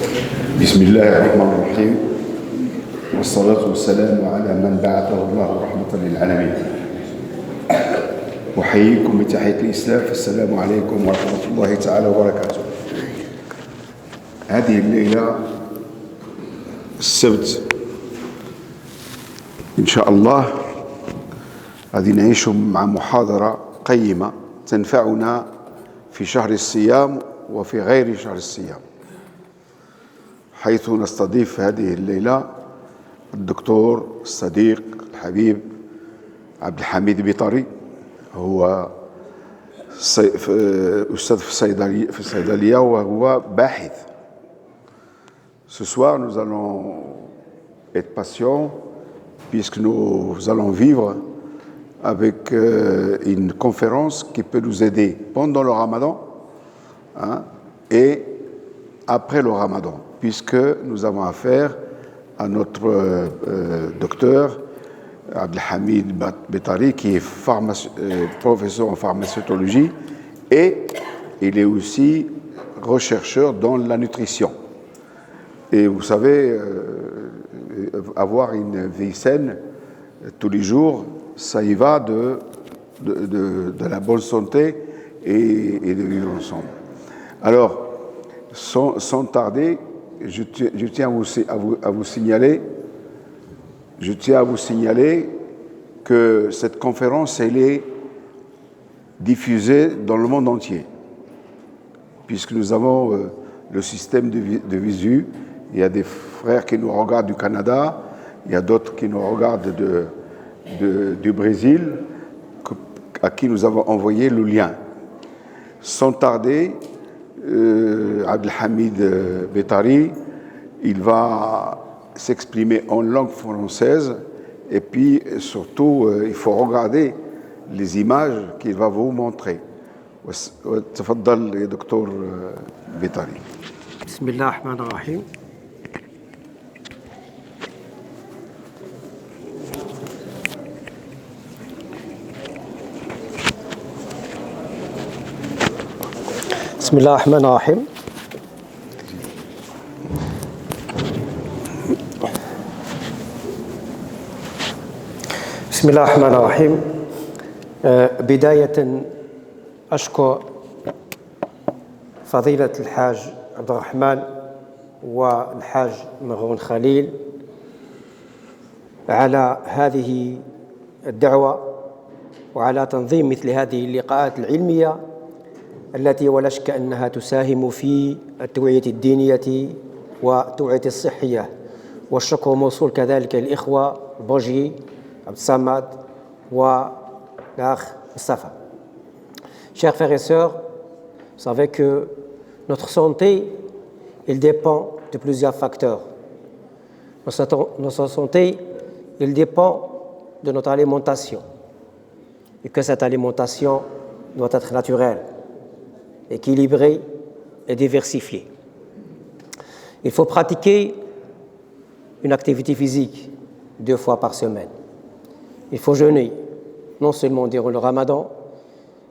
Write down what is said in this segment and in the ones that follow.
بسم الله الرحمن الرحيم والصلاة والسلام على من بعثه الله رحمة للعالمين. أحييكم بتحية الإسلام، فالسلام عليكم ورحمة الله تعالى وبركاته. هذه الليلة السبت إن شاء الله غادي نعيش مع محاضرة قيمة تنفعنا في شهر الصيام وفي غير شهر الصيام، حيث نستضيف هذه الليلة الدكتور الصديق الحبيب عبد الحميد بيطري. هو أستاذ في الصيدلية وهو باحث. Ce soir, nous allons être patients puisque nous allons vivre avec une conférence qui peut nous aider pendant le Ramadan et après le Ramadan, puisque nous avons affaire à notre docteur Abdelhamid Bettari, qui est professeur en pharmacologie et il est aussi rechercheur dans la nutrition. Et vous savez, avoir une vie saine tous les jours, ça y va de la bonne santé et de vivre ensemble. Alors, sans tarder, je tiens à vous signaler que cette conférence, elle est diffusée dans le monde entier, puisque nous avons le système de visu. Il y a des frères qui nous regardent du Canada, il y a d'autres qui nous regardent du Brésil, à qui nous avons envoyé le lien. Sans tarder, Abdelhamid Bettari, il va s'exprimer en langue française et puis surtout, il faut regarder les images qu'il va vous montrer. تفضل دكتور بيطري. بسم الله الرحمن الرحيم. بسم الله الرحمن الرحيم. بسم الله الرحمن الرحيم. بداية أشكر فضيلة الحاج عبد الرحمن والحاج مغرون خليل على هذه الدعوة وعلى تنظيم مثل هذه اللقاءات العلمية التي ولا شك أنها تساهم في التوعية الدينية والتوعية الصحية. والشكر موصول كذلك للإخوة بوجي عبد الصمد والأخ مصطفى. Chers frères et sœurs, vous savez que notre santé, elle dépend de plusieurs facteurs. Notre santé, elle dépend de notre alimentation et que cette alimentation doit être naturelle, équilibrée et diversifiée. Il faut pratiquer une activité physique 2 fois par semaine. Il faut jeûner, non seulement durant le Ramadan,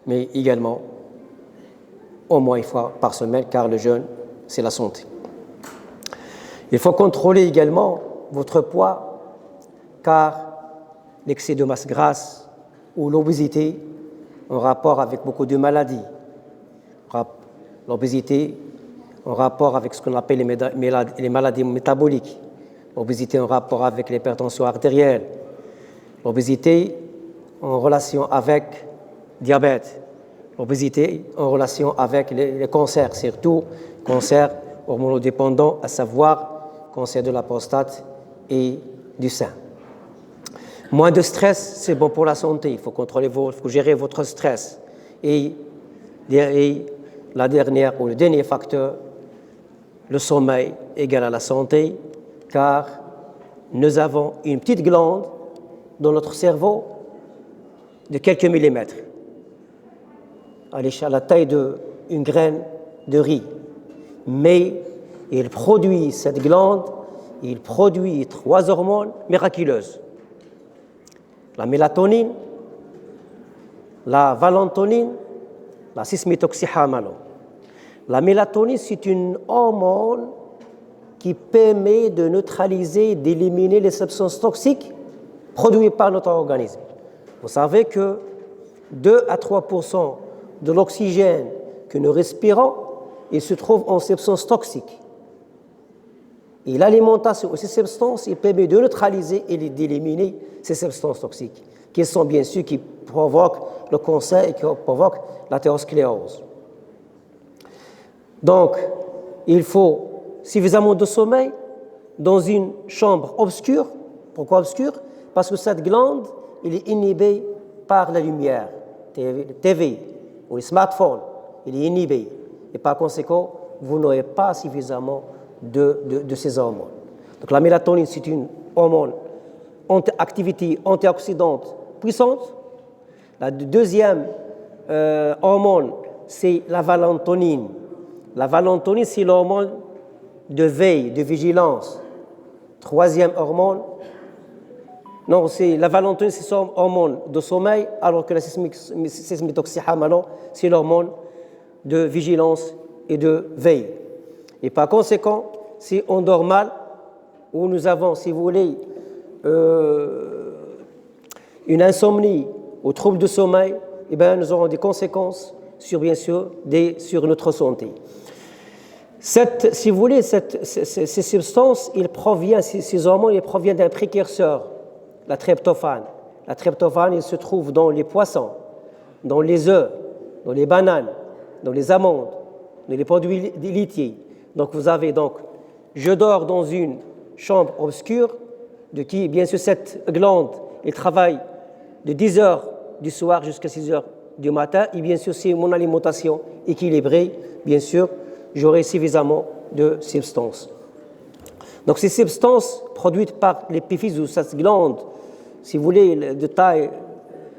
mais également au moins 1 fois par semaine, car le jeûne, c'est la santé. Il faut contrôler également votre poids, car l'excès de masse grasse ou l'obésité ont rapport avec beaucoup de maladies. L'obésité en rapport avec ce qu'on appelle les maladies métaboliques. L'obésité en rapport avec l'hypertension artérielle. L'obésité en relation avec diabète. L'obésité en relation avec les cancers, surtout cancers hormonodépendants, à savoir cancer de la prostate et du sein. Moins de stress, c'est bon pour la santé. Il faut contrôler, il faut gérer votre stress. Et la dernière ou le dernier facteur, le sommeil égale à la santé, car nous avons une petite glande dans notre cerveau de quelques millimètres, à la taille d'une graine de riz. Mais il produit, cette glande, il produit 3 hormones miraculeuses. La mélatonine, la valentonine, la 6-méthoxyhamalo. La mélatonine, c'est une hormone qui permet de neutraliser, d'éliminer les substances toxiques produites par notre organisme. Vous savez que 2 à 3% de l'oxygène que nous respirons, il se trouve en substances toxiques. Et l'alimentation de ces substances, il permet de neutraliser et d'éliminer ces substances toxiques, qui sont bien sûr qui provoquent le cancer et qui provoquent l'athérosclérose. Donc, il faut suffisamment de sommeil dans une chambre obscure. Pourquoi obscure? Parce que cette glande, elle est inhibée par la lumière, TV ou les smartphones, il est inhibé. Et par conséquent, vous n'aurez pas suffisamment de ces hormones. Donc la mélatonine, c'est une hormone activité antioxydante puissante. La deuxième hormone, c'est la valentonine. La valentonine, c'est l'hormone de veille, de vigilance. Troisième hormone, non, c'est la valentonine, c'est son hormone de sommeil, alors que la sesmétoxyhamalo, c'est l'hormone de vigilance et de veille. Et par conséquent, si on dort mal, ou nous avons, si vous voulez, une insomnie ou trouble de sommeil, eh bien, nous aurons des conséquences sur, bien sûr, sur notre santé. Si vous voulez, ces substances, ces hormones, ils proviennent d'un précurseur, la tryptophane. La tryptophane, il se trouve dans les poissons, dans les œufs, dans les bananes, dans les amandes, dans les produits laitiers. Donc vous avez donc, je dors dans une chambre obscure, de qui, bien sûr, cette glande, elle travaille de 10 heures du soir jusqu'à 6 heures du matin, et bien sûr, si mon alimentation équilibrée, bien sûr, j'aurai suffisamment de substances. Donc ces substances produites par l'épiphyse ou cette glande, si vous voulez, de taille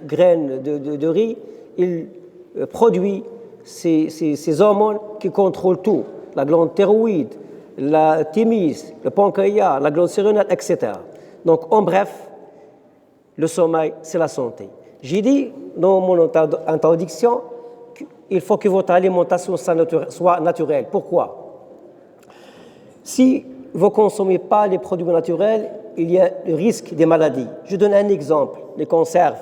graine de riz, il produit ces hormones qui contrôlent tout, la glande thyroïde, la thymus, le pancréas, la glande surrénale, etc. Donc en bref, le sommeil, c'est la santé. J'ai dit dans mon introduction qu'il faut que votre alimentation soit naturelle. Pourquoi? Si vous ne consommez pas les produits naturels, il y a le risque des maladies. Je donne un exemple, les conserves.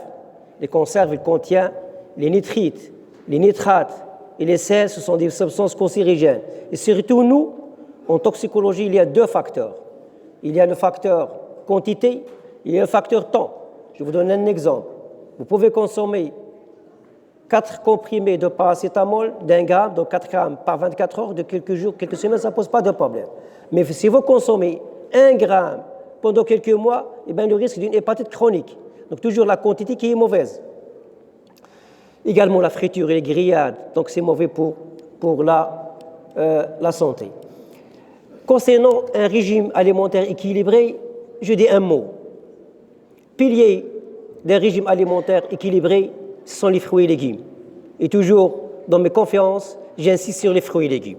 Les conserves, ils contiennent les nitrites, les nitrates et les sels, ce sont des substances cancérigènes. Et surtout, nous, en toxicologie, il y a 2 facteurs. Il y a le facteur quantité, il y a le facteur temps. Je vous donne un exemple. Vous pouvez consommer 4 comprimés de paracétamol d'1 gramme, donc 4 grammes par 24 heures, de quelques jours, quelques semaines, ça ne pose pas de problème. Mais si vous consommez 1 gramme pendant quelques mois, eh bien, le risque d'une hépatite chronique. Donc toujours la quantité qui est mauvaise. Également la friture et les grillades, donc c'est mauvais pour la santé. Concernant un régime alimentaire équilibré, je dis un mot. Pilier d'un régime alimentaire équilibré, ce sont les fruits et légumes. Et toujours, dans mes conférences, j'insiste sur les fruits et légumes.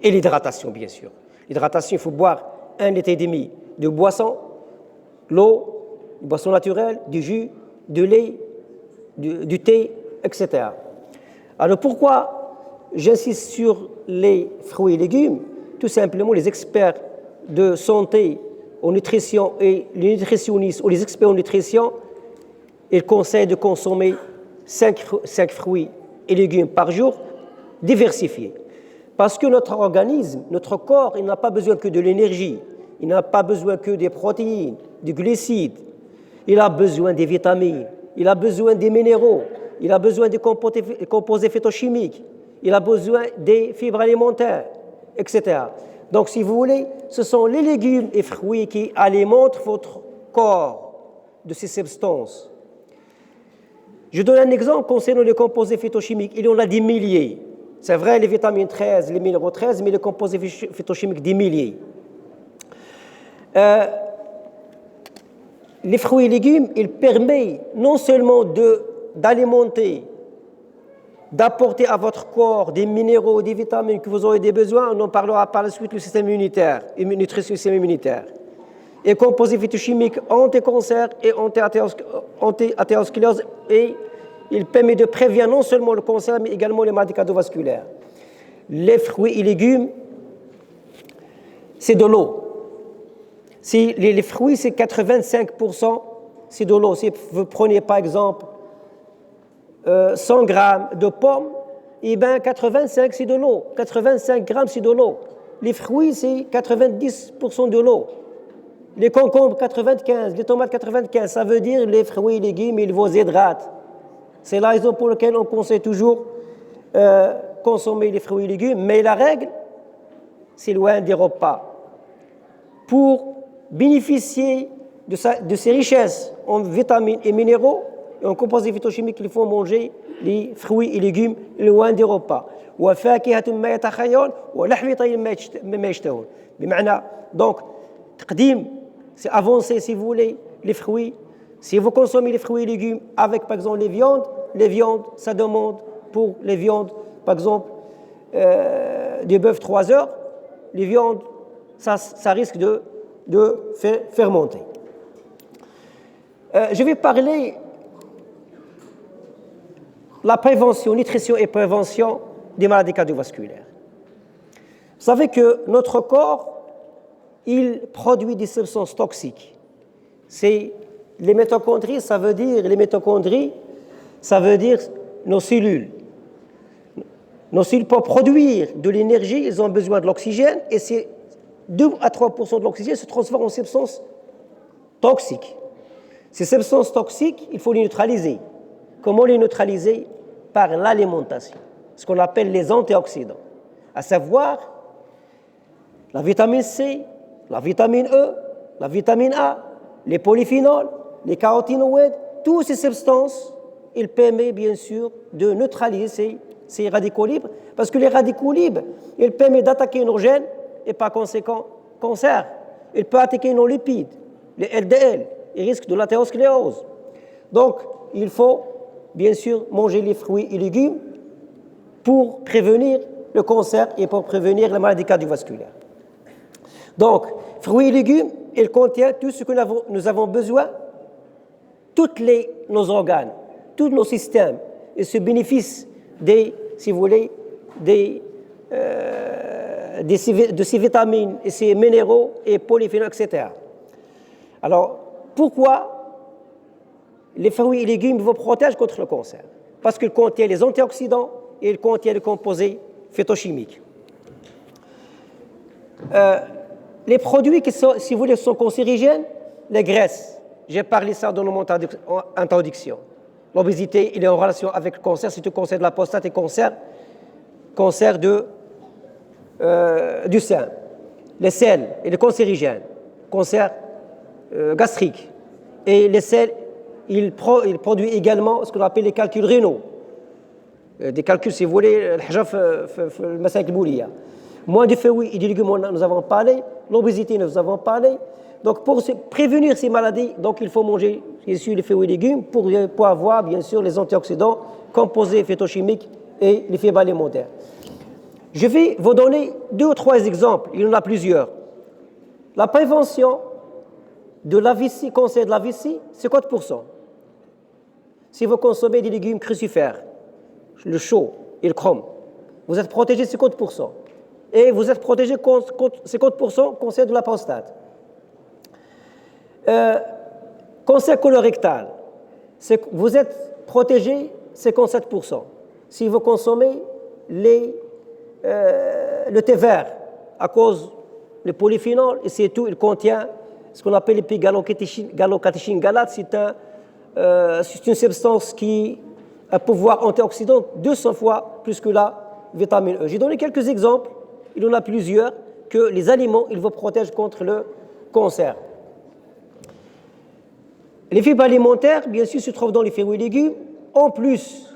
Et l'hydratation, bien sûr. L'hydratation, il faut boire 1,5 litre de boisson, l'eau, une boisson naturelle, du jus, du lait, du thé, etc. Alors pourquoi j'insiste sur les fruits et légumes? Tout simplement, les experts de santé en nutrition et les nutritionnistes ou les experts en nutrition, ils conseillent de consommer 5 fruits et légumes par jour, diversifiés. Parce que notre organisme, notre corps, il n'a pas besoin que de l'énergie, il n'a pas besoin que des protéines, des glucides, il a besoin des vitamines, il a besoin des minéraux, il a besoin des composés phytochimiques, il a besoin des fibres alimentaires, etc. Donc, si vous voulez, ce sont les légumes et fruits qui alimentent votre corps de ces substances. Je donne un exemple concernant les composés phytochimiques. Il y en a des milliers. C'est vrai, les vitamines 13, les minéraux 13, mais les composés phytochimiques, des milliers. Les fruits et légumes, ils permettent non seulement d'alimenter, d'apporter à votre corps des minéraux, des vitamines que vous aurez des besoins, on en parlera par la suite, le système immunitaire, nutrition du système immunitaire. Et composés phytochimiques anti-cancer et anti-athérosclérose, et il permet de prévenir non seulement le cancer, mais également les maladies cardiovasculaires. Les fruits et légumes, c'est de l'eau. Si les fruits, c'est 85%, c'est de l'eau. Si vous prenez par exemple 100 grammes de pommes, eh bien 85 c'est de l'eau. 85 grammes c'est de l'eau. Les fruits, c'est 90% de l'eau. Les concombres, 95, les tomates, 95. Ça veut dire les fruits et légumes, ils vous hydratent. C'est la raison pour laquelle on conseille toujours consommer les fruits et légumes. Mais la règle, c'est loin des repas. Pour bénéficier de ces richesses en vitamines et minéraux et en composés phytochimiques, il faut manger les fruits et légumes loin des repas. Donc, تقديم, c'est avancer si vous voulez les fruits. Si vous consommez les fruits et légumes avec par exemple les viandes, ça demande pour les viandes, par exemple du bœuf 3 heures, les viandes, ça risque de fermenter. Je vais parler la prévention, nutrition et prévention des maladies cardiovasculaires. Vous savez que notre corps, il produit des substances toxiques. C'est les mitochondries, ça veut dire nos cellules. Nos cellules, pour produire de l'énergie, ils ont besoin de l'oxygène et c'est 2 à 3% de l'oxygène se transforme en substances toxiques. Ces substances toxiques, il faut les neutraliser. Comment les neutraliser? Par l'alimentation, ce qu'on appelle les antioxydants, à savoir la vitamine C, la vitamine E, la vitamine A, les polyphénols, les caroténoïdes, toutes ces substances, ils permettent bien sûr de neutraliser ces radicaux libres, parce que les radicaux libres, ils permettent d'attaquer nos gènes et par conséquent, cancer. Ils peuvent attaquer nos lipides, les LDL, et risquent de l'athérosclérose. Donc, il faut bien sûr manger les fruits et légumes pour prévenir le cancer et pour prévenir la maladie cardiovasculaire. Donc, fruits et légumes, ils contiennent tout ce que nous avons besoin, nos organes, tous nos systèmes, et se bénéficient de ces vitamines et ces minéraux et polyphénols, etc. Alors, pourquoi les fruits et légumes vous protègent contre le cancer? Parce qu'ils contiennent les antioxydants et ils contiennent les composés phytochimiques. Les produits qui sont, si vous voulez, sont cancérigènes, les graisses. J'ai parlé ça dans mon introduction. L'obésité, il est en relation avec le cancer, c'est le cancer de la prostate et cancer du sein. Les sels et les cancérigènes, cancer gastrique. Et les sels, il produit également ce qu'on appelle les calculs rénaux. Des calculs, si vous voulez, le massacre boulia. Moins de fruits et de légumes, nous avons parlé. L'obésité, nous avons parlé. Donc, pour prévenir ces maladies, donc, il faut manger bien sûr, les fruits et légumes pour avoir, bien sûr, les antioxydants, composés phytochimiques et les fibres alimentaires. Je vais vous donner 2 ou 3 exemples. Il y en a plusieurs. La prévention de l'AVC, cancer de l'AVC, 50%. Si vous consommez des légumes crucifères, le chaux et le chrome, vous êtes protégé 50%. Et vous êtes protégé contre 50% cancer de la prostate. Cancer colorectal, vous êtes protégé 57%. Si vous consommez le thé vert, à cause du polyphénol, et c'est tout, il contient ce qu'on appelle l'épigallocatechine galate, c'est une substance qui a un pouvoir antioxydant 200 fois plus que la vitamine E. J'ai donné quelques exemples, il y en a plusieurs, que les aliments, ils vous protègent contre le cancer. Les fibres alimentaires, bien sûr, se trouvent dans les fruits et légumes. En plus,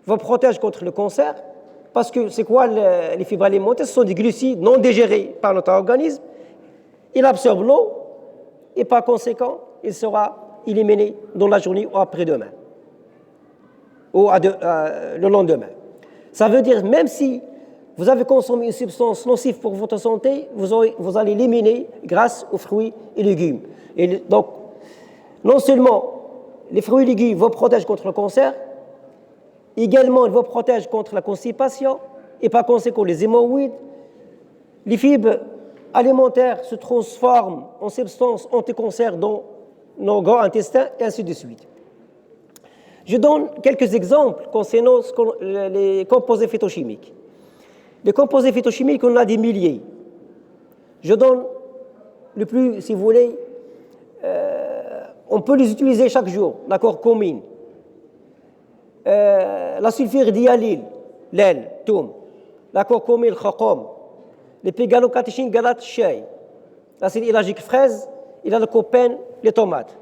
vous protègent contre le cancer, parce que c'est quoi les fibres alimentaires? Ce sont des glucides non digérés par notre organisme. Il absorbe l'eau et par conséquent, il sera éliminé dans la journée ou après-demain, ou le lendemain. Ça veut dire, même si vous avez consommé une substance nocive pour votre santé, vous allez l'éliminer grâce aux fruits et légumes. Et donc, non seulement les fruits et légumes vous protègent contre le cancer, également ils vous protègent contre la constipation et par conséquent les hémorroïdes, les fibres alimentaire se transforme en substance anticancère dans nos grands intestins, et ainsi de suite. Je donne quelques exemples concernant les composés phytochimiques. Les composés phytochimiques, on a des milliers. Je donne le plus, si vous voulez, on peut les utiliser chaque jour. La curcumine, la sulfure-diallyle, l'aile, toum, la curcumine, le khachom, les pégalocatéchines, galate, chai, l'acide élagique, fraise, et la lycopène, les tomates.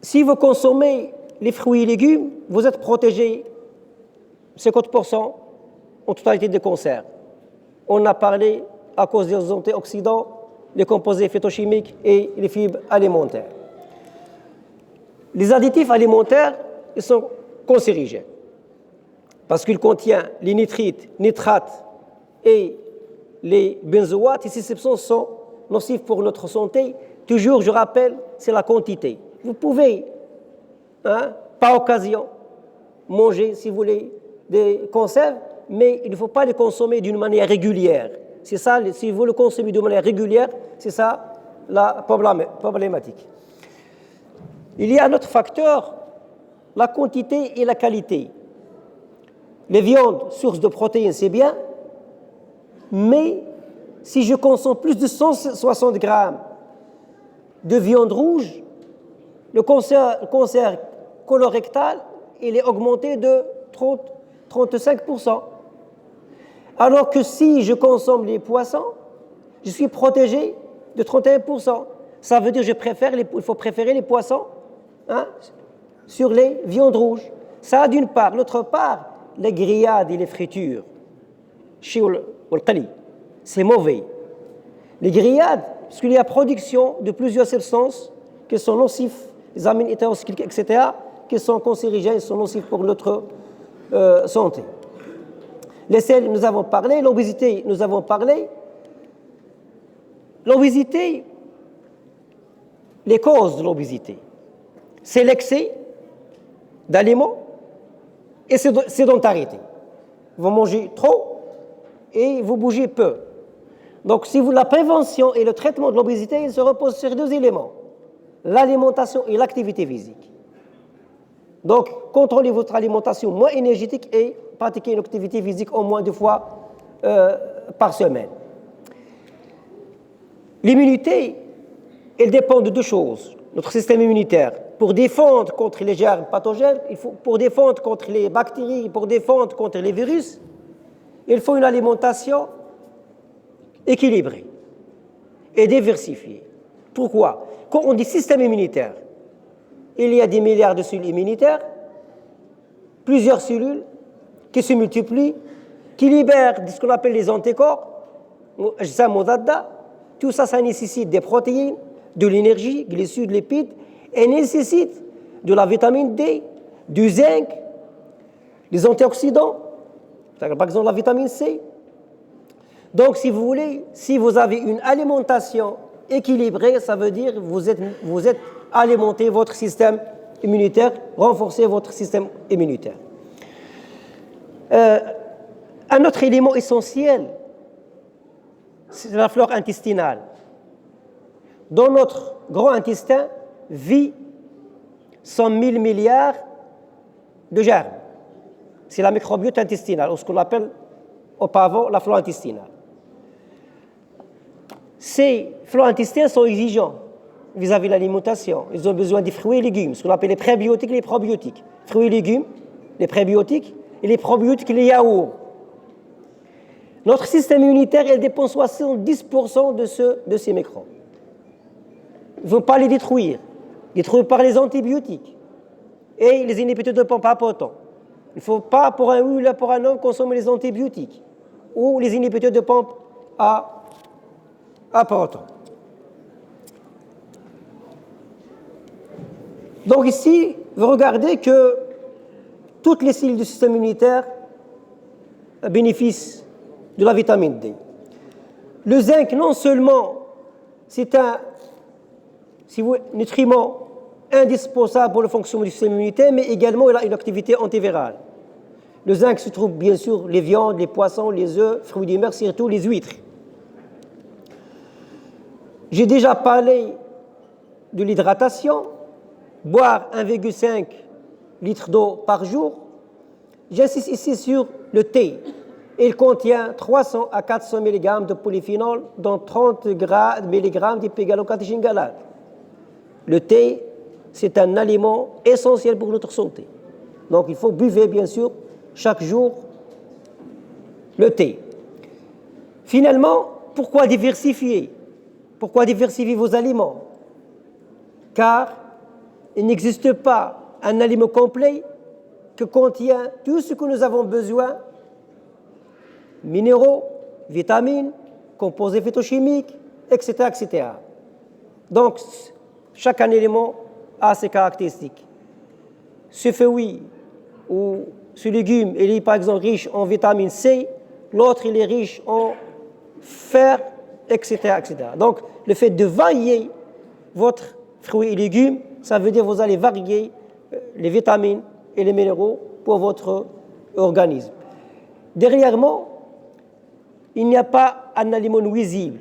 Si vous consommez les fruits et légumes, vous êtes protégé 50% en totalité des cancers. On a parlé à cause des antioxydants, les composés phytochimiques et les fibres alimentaires. Les additifs alimentaires, ils sont cancérigènes parce qu'ils contiennent les nitrites, nitrates et les benzoates. Et ces substances sont nocives pour notre santé. Toujours, je rappelle, c'est la quantité. Vous pouvez, par occasion, manger, si vous voulez, des conserves, mais il ne faut pas les consommer d'une manière régulière. C'est ça, si vous le consommez d'une manière régulière, c'est ça la problématique. Il y a un autre facteur, la quantité et la qualité. Les viandes, source de protéines, c'est bien, mais si je consomme plus de 160 grammes de viande rouge, le cancer colorectal, il est augmenté de 35%. Alors que si je consomme les poissons, je suis protégé de 31%. Ça veut dire qu'il faut préférer les poissons sur les viandes rouges. Ça, d'une part. D'autre part, les grillades et les fritures, c'est mauvais. Les grillades, parce qu'il y a production de plusieurs substances qui sont nocifs, les amines hétérocycliques, etc., qui sont cancérigènes, sont nocifs pour notre santé. Les sels, nous avons parlé. L'obésité, nous avons parlé. L'obésité, les causes de l'obésité, c'est l'excès d'aliments et sédentarité. Vous mangez trop et vous bougez peu. Donc, la prévention et le traitement de l'obésité, ils se reposent sur deux éléments, l'alimentation et l'activité physique. Donc, contrôlez votre alimentation moins énergétique et pratiquez une activité physique au moins 2 fois par semaine. L'immunité, elle dépend de 2 choses. Notre système immunitaire, pour défendre contre les germes pathogènes, pour défendre contre les bactéries, pour défendre contre les virus, il faut une alimentation équilibrée et diversifiée. Pourquoi? Quand on dit système immunitaire, il y a des milliards de cellules immunitaires, plusieurs cellules qui se multiplient, qui libèrent ce qu'on appelle les anticorps, tout ça, ça nécessite des protéines, de l'énergie, glucides, lipides, et nécessite de la vitamine D, du zinc, des antioxydants, par exemple la vitamine C. Donc, si vous voulez, si vous avez une alimentation équilibrée, ça veut dire que vous êtes alimenté votre système immunitaire, renforcez votre système immunitaire. Un autre élément essentiel, c'est la flore intestinale. Dans notre grand intestin vit 100 000 milliards de germes. C'est la microbiote intestinale, ou ce qu'on appelle auparavant la flore intestinale. Ces flores intestinales sont exigeants vis-à-vis de l'alimentation. Ils ont besoin des fruits et légumes, ce qu'on appelle les prébiotiques et les probiotiques. Fruits et légumes, les prébiotiques, et les probiotiques, les yaourts. Notre système immunitaire, il dépend 70% de ces microbes. Il ne faut pas les détruire par les antibiotiques et les inhibiteurs de pompe à proton. Il ne faut pas, pour un oui ou pour un non, consommer les antibiotiques ou les inhibiteurs de pompe à proton. Donc ici, vous regardez que toutes les cellules du système immunitaire bénéficient de la vitamine D. Le zinc, non seulement c'est un nutriment indispensable pour le fonctionnement du système immunitaire, mais également il a une activité antivirale. Le zinc se trouve bien sûr les viandes, les poissons, les œufs, fruits de mer, surtout les huîtres. J'ai déjà parlé de l'hydratation, boire 1,5 litre d'eau par jour. J'insiste ici sur le thé. Il contient 300 à 400 mg de polyphénol, dont 30 mg d'épigallocatechingalate. Le thé, c'est un aliment essentiel pour notre santé. Donc il faut buvez bien sûr chaque jour le thé. Finalement, pourquoi diversifier? Pourquoi diversifier vos aliments? Car il n'existe pas un aliment complet qui contient tout ce que nous avons besoin, minéraux, vitamines, composés phytochimiques, etc., etc. Donc, chaque aliment a ses caractéristiques. Ce fruit ou ce légume, il est par exemple riche en vitamine C, l'autre il est riche en fer, etc., etc. Donc, le fait de varier votre fruits et légumes, ça veut dire que vous allez varier les vitamines et les minéraux pour votre organisme. Dernièrement, il n'y a pas un aliment nuisible.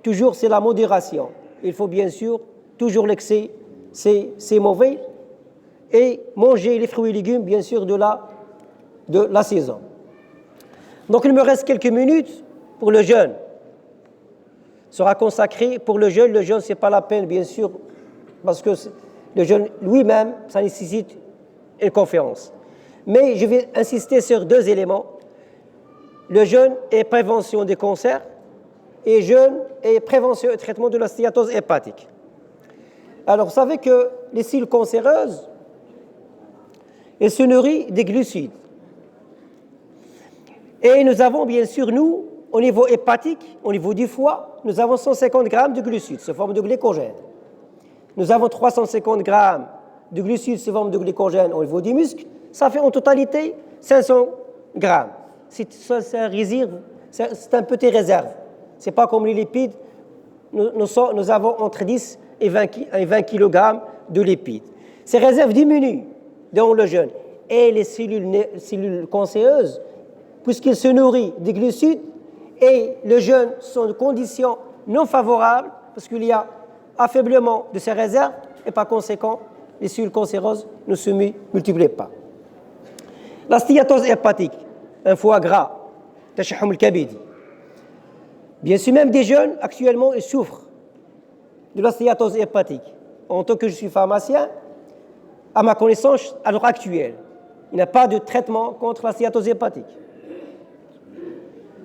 Toujours, c'est la modération. Il faut bien sûr, toujours l'excès, c'est mauvais. Et manger les fruits et légumes, bien sûr, de la saison. Donc, il me reste quelques minutes pour le jeûne. Sera consacré pour le jeûne. Le jeûne, ce n'est pas la peine, bien sûr, parce que le jeûne lui-même, ça nécessite une conférence. Mais je vais insister sur deux éléments. Le jeûne et prévention des cancers, et jeûne et prévention et traitement de la stéatose hépatique. Alors, vous savez que les cellules cancéreuses, elles se nourrissent des glucides. Et nous avons, bien sûr, nous, au niveau hépatique, au niveau du foie, nous avons 150 grammes de glucides sous forme de glycogène. Nous avons 350 grammes de glucides sous forme de glycogène au niveau du muscle. Ça fait en totalité 500 grammes. C'est un petit réserve. Ce n'est pas comme les lipides. Nous avons entre 10 et 20 kg de lipides. Ces réserves diminuent dans le jeûne. Et les cellules cancéreuses, puisqu'ils se nourrissent des glucides, et le jeûne sont de conditions non favorables, parce qu'il y a affaiblement de ces réserves, et par conséquent, les cellules cancéreuses ne se multiplient pas. La stéatose hépatique, un foie gras, tashahhum al-kabidi. Bien sûr, même des jeunes, actuellement, ils souffrent de la stéatose hépatique. En tant que je suis pharmacien, à ma connaissance, à l'heure actuelle, il n'y a pas de traitement contre la stéatose hépatique.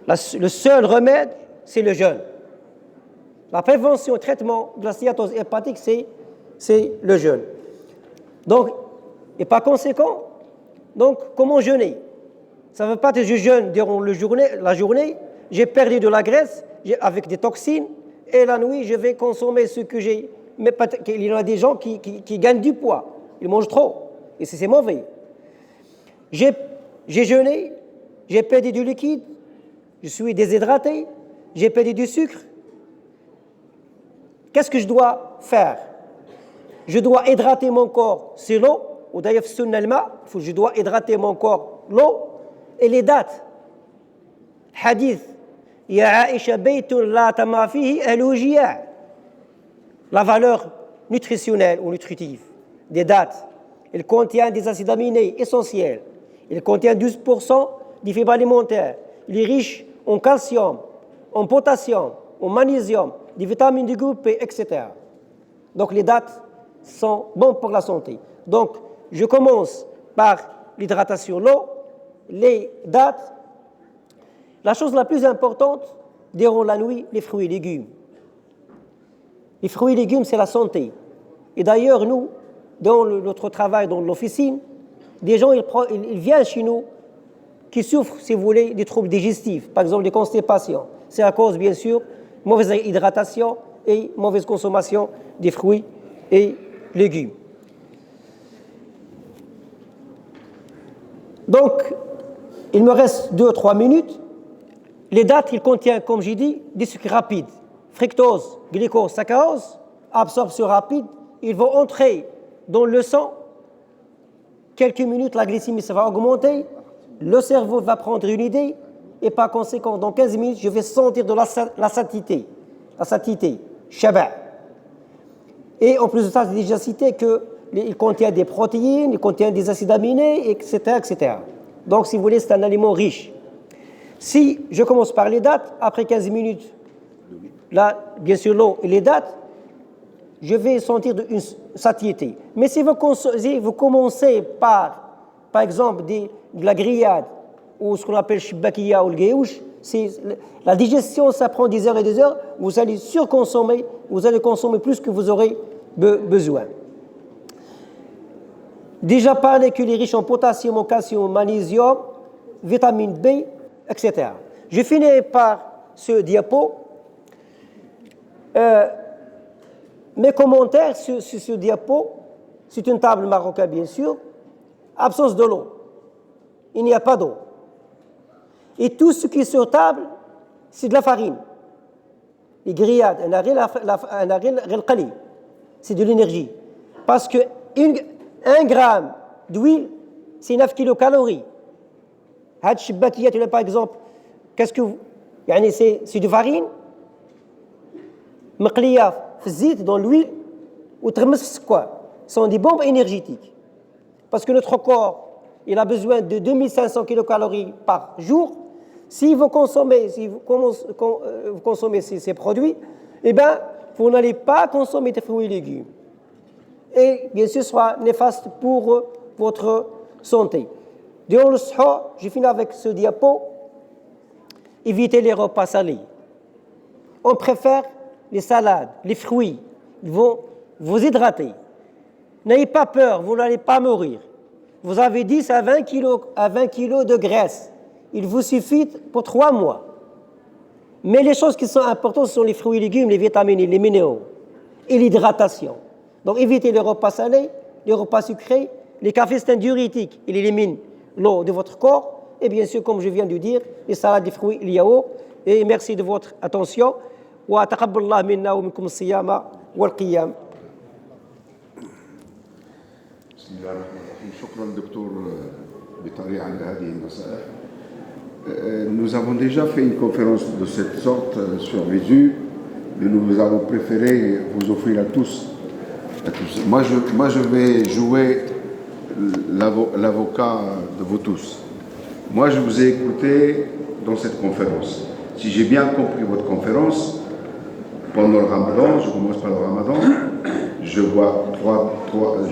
Le seul remède, c'est le jeûne. La prévention et le traitement de la stéatose hépatique, c'est le jeûne. Donc, et par conséquent, donc, comment jeûner? Ça ne veut pas dire que je jeûne durant la journée, j'ai perdu de la graisse avec des toxines, et la nuit, je vais consommer ce que j'ai. Mais il y en a des gens qui gagnent du poids, ils mangent trop, et c'est mauvais. J'ai jeûné, j'ai perdu du liquide, je suis déshydraté, j'ai perdu du sucre. Qu'est-ce que je dois faire? Je dois hydrater mon corps, c'est l'eau, ou d'ailleurs, je dois hydrater mon corps, l'eau et les dates. Hadith, Ya Aisha baytun la tama fihi ahluhu jiya'. La valeur nutritionnelle ou nutritive des dates, il contient des acides aminés essentiels, il contient 12% des fibres alimentaires, il est riche en calcium, en potassium, en magnésium, des vitamines du groupe B, etc. Donc les dates sont bonnes pour la santé. Donc je commence par l'hydratation, l'eau, les dates. La chose la plus importante, durant la nuit, les fruits et légumes. Les fruits et légumes, c'est la santé. Et d'ailleurs, nous, dans notre travail, dans l'officine, des gens, ils viennent chez nous qui souffrent, si vous voulez, des troubles digestifs, par exemple des constipations. C'est à cause, bien sûr, mauvaise hydratation et mauvaise consommation des fruits et légumes. Donc, il me reste 2-3 minutes. Les dates, ils contiennent, comme j'ai dit, des sucres rapides. Fructose, glucose, saccharose, absorption rapide. Ils vont entrer dans le sang. Quelques minutes, la glycémie ça va augmenter. le cerveau va prendre une idée et par conséquent, dans 15 minutes, je vais sentir de la satiété, shaba'. Et en plus de ça, j'ai déjà cité qu'il contient des protéines, il contient des acides aminés, etc., etc. Donc, si vous voulez, c'est un aliment riche. Si je commence par les dates, après 15 minutes, là, bien sûr, l'eau et les dates, je vais sentir une satiété. Mais si vous commencez par exemple, de la grillade, ou ce qu'on appelle shibakiya ou le gaouche, la digestion, ça prend des heures et des heures, vous allez surconsommer, vous allez consommer plus que vous aurez besoin. Déjà parlé qu'il est riche en potassium, en calcium, en magnésium, vitamine B, etc. Je finis par ce diapo. Mes commentaires sur ce diapo, c'est une table marocaine bien sûr, absence de l'eau. Il n'y a pas d'eau. Et tout ce qui est sur table, c'est de la farine. Les grillades, c'est de l'énergie. Parce que 1 gramme d'huile, c'est 9 kilocalories. Par exemple, c'est de farine, مقلية في الزيت dans l'huile ou تغمس في السكر. Ce sont des bombes énergétiques. Parce que notre corps, il a besoin de 2500 kilocalories par jour. Si vous consommez ces produits, eh bien, vous n'allez pas consommer des fruits et légumes. Et bien sûr, ce sera néfaste pour votre santé. Durant le sahur, je finis avec ce diapo. Évitez les repas salés. On préfère les salades, les fruits. Ils vont vous hydrater. N'ayez pas peur, vous n'allez pas mourir. Vous avez 10 à 20 kilos de graisse. Il vous suffit pour 3 mois. Mais les choses qui sont importantes, ce sont les fruits et légumes, les vitamines, les minéraux et l'hydratation. Donc évitez les repas salés, les repas sucrés. Les cafés, c'est un diurétique. Il élimine l'eau de votre corps. Et bien sûr, comme je viens de dire, les salades, les fruits, les yaourts. Et merci de votre attention. وتقبل الله منا ومنكم الصيام والقيام. بسم الله الرحمن الرحيم. شكرا دكتور بطريقة على هذه النصائح. Nous avons déjà fait une conférence de cette sorte sur Jésus, mais nous avons préféré vous offrir à tous. Moi, je vais jouer l'avocat de vous tous. Moi, je vous ai écouté dans cette conférence. Si j'ai bien compris votre conférence, pendant le ramadan, je commence par le ramadan, je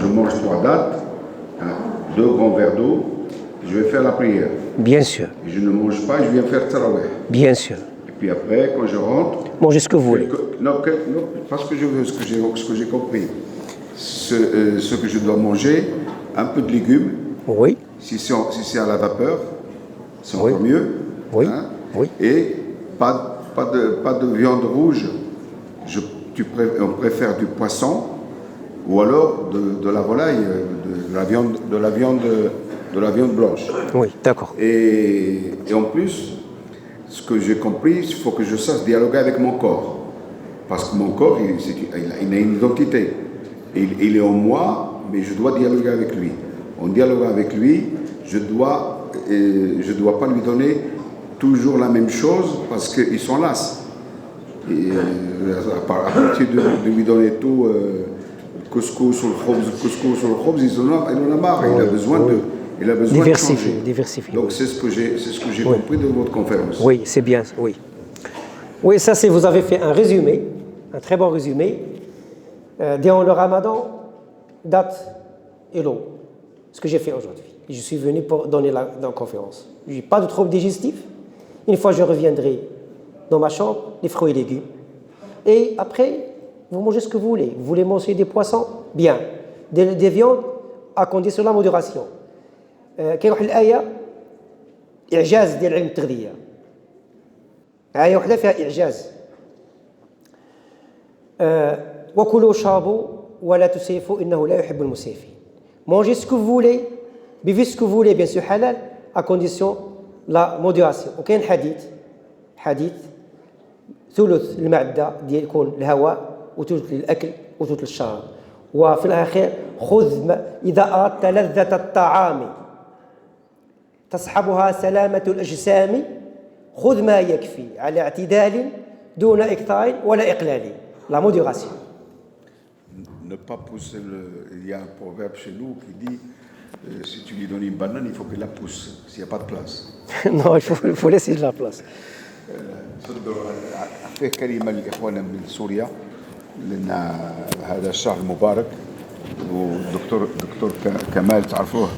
mange 3 dates, 2 grands verres d'eau, je vais faire la prière. Bien sûr. Et je ne mange pas, je viens faire tarawih. Bien sûr. Et puis après, quand je rentre... Mangez ce que vous voulez. Non, parce que je veux, ce que j'ai compris. Ce que je dois manger, un peu de légumes. Oui. Si c'est à la vapeur, c'est encore mieux. Oui. Hein? Oui. Et pas de viande rouge. On préfère du poisson ou alors de la volaille, de la viande blanche. Oui, d'accord. Et en plus, ce que j'ai compris, il faut que je sache dialoguer avec mon corps. Parce que mon corps, il a une identité. Il est en moi, mais je dois dialoguer avec lui. En dialoguant avec lui, je dois pas lui donner toujours la même chose parce qu'ils sont las. Et à partir de lui donner tout, couscous sur le khobz, il en a marre. Il a besoin de changer. Diversifier. Donc c'est ce que j'ai compris de votre conférence. Oui, c'est bien, oui. Oui, ça c'est, vous avez fait un résumé, un très bon résumé. Durant le ramadan, date et l'eau. Ce que j'ai fait aujourd'hui. Je suis venu pour donner la conférence. Je n'ai pas de trouble digestif. Une fois je reviendrai dans ma chambre, les fruits et légumes. Et après, vous mangez ce que vous voulez. Vous voulez manger des poissons? Bien. Des viandes, à condition de la modération. كاين واحد الآية إعجاز ديال علم التغذية. آية واحدة فيها إعجاز. وكلوا واشربوا ولا تسرفوا إنه لا يحب المسرفين. Mangez ce que vous voulez, buvez ce que vous voulez, bien sûr halal, à condition la modération. وكاين حديث ثلث المعدة ديال يكون الهواء وثلث للأكل وثلث للشراب. وفي الأخير خذ إذا أردت لذة الطعام تصحبها سلامة الأجسام خذ ما يكفي على اعتدال دون إكثار ولا إقلال. La modération. Ne pas pousser il y a un proverbe chez nous qui dit si tu lui donnes une banane, il faut qu'il la pousse, s'il n'y a pas de place. Non, il faut laisser de la place. أعطيه كلمة لإخواننا من سوريا لأن هذا الشهر المبارك والدكتور كمال تعرفوه